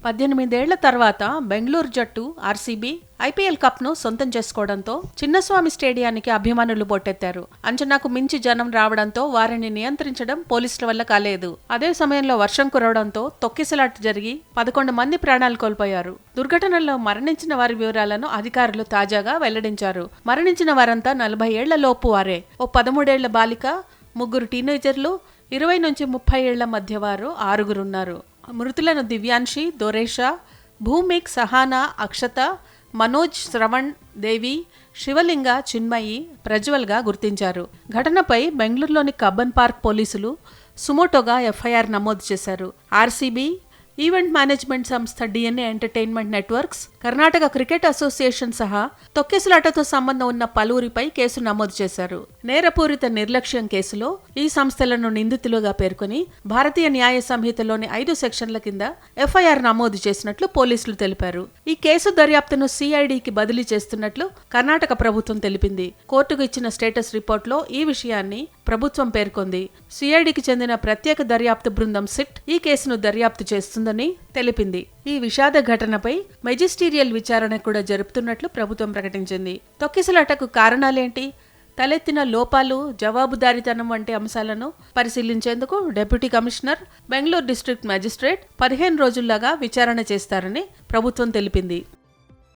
18 ఏళ్ల తర్వాత బెంగళూరు జట్టు ఆర్సీబీ ఐపీఎల్ కప్ను సొంతం చేసుకోవడంతో చిన్నస్వామి స్టేడియానికి అభిమానులు పోటెత్తారు. అంచనాకు మించి జనం రావడంతో వారిని నియంత్రించడం పోలీసుల వల్ల కాలేదు. అదే సమయంలో వర్షం కురవడంతో తొక్కిసలాట జరిగి 11 మంది ప్రాణాలు కోల్పోయారు. దుర్ఘటనలో మరణించిన వారి వివరాలను అధికారులు తాజాగా వెల్లడించారు. మరణించిన వారంతా 40 ఏళ్ల లోపు వారే. ఓ 13 ఏళ్ల బాలిక, 3 టీనేజర్లు, 20 నుంచి 30 ఏళ్ల మధ్య వారు 6 మృతులను దివ్యాంశి, దొరేషా, భూమిక్, సహానా, అక్షత, మనోజ్, శ్రవణ్, దేవి, శివలింగ, చిన్మయి, ప్రజ్వల్గా గుర్తించారు. ఘటనపై బెంగళూరులోని కబ్బన్ పార్క్ పోలీసులు సుమోటోగా ఎఫ్ఐఆర్ నమోదు చేశారు. ఆర్సీబీ ఈవెంట్ మేనేజ్మెంట్ సంస్థ DNA entertainment networks, Karnataka cricket association సహా తొక్కిసలాటతో సంబంధం ఉన్న పలువురిపై కేసు నమోదు చేశారు. నేరపూరిత నిర్లక్ష్యం కేసులో ఈ సంస్థలను నిందితులుగా పేర్కొని భారతీయ న్యాయ సంహితలోని 5 సెక్షన్ల కింద ఎఫ్ఐఆర్ నమోదు చేసినట్లు పోలీసులు తెలిపారు. ఈ కేసు దర్యాప్తును సిఐడికి బదిలీ చేస్తున్నట్లు కర్ణాటక ప్రభుత్వం తెలిపింది. కోర్టుకు ఇచ్చిన స్టేటస్ రిపోర్టులో ఈ విషయాన్ని ప్రభుత్వం పేర్కొంది. సిఐడికి చెందిన ప్రత్యేక దర్యాప్తు బృందం సిట్ ఈ కేసును దర్యాప్తు చేస్తుందని తెలిపింది. ఈ విషాద ఘటనపై మెజిస్టీరియల్ విచారణ కూడా జరుపుతున్నట్లు ప్రభుత్వం ప్రకటించింది. తొక్కిసలాటకు కారణాలేంటి, తలెత్తిన లోపాలు, జవాబుదారీతనం వంటి అంశాలను పరిశీలించేందుకు deputy commissioner, Bengaluru district magistrate 15 రోజుల్లాగా విచారణ చేస్తారని ప్రభుత్వం తెలిపింది.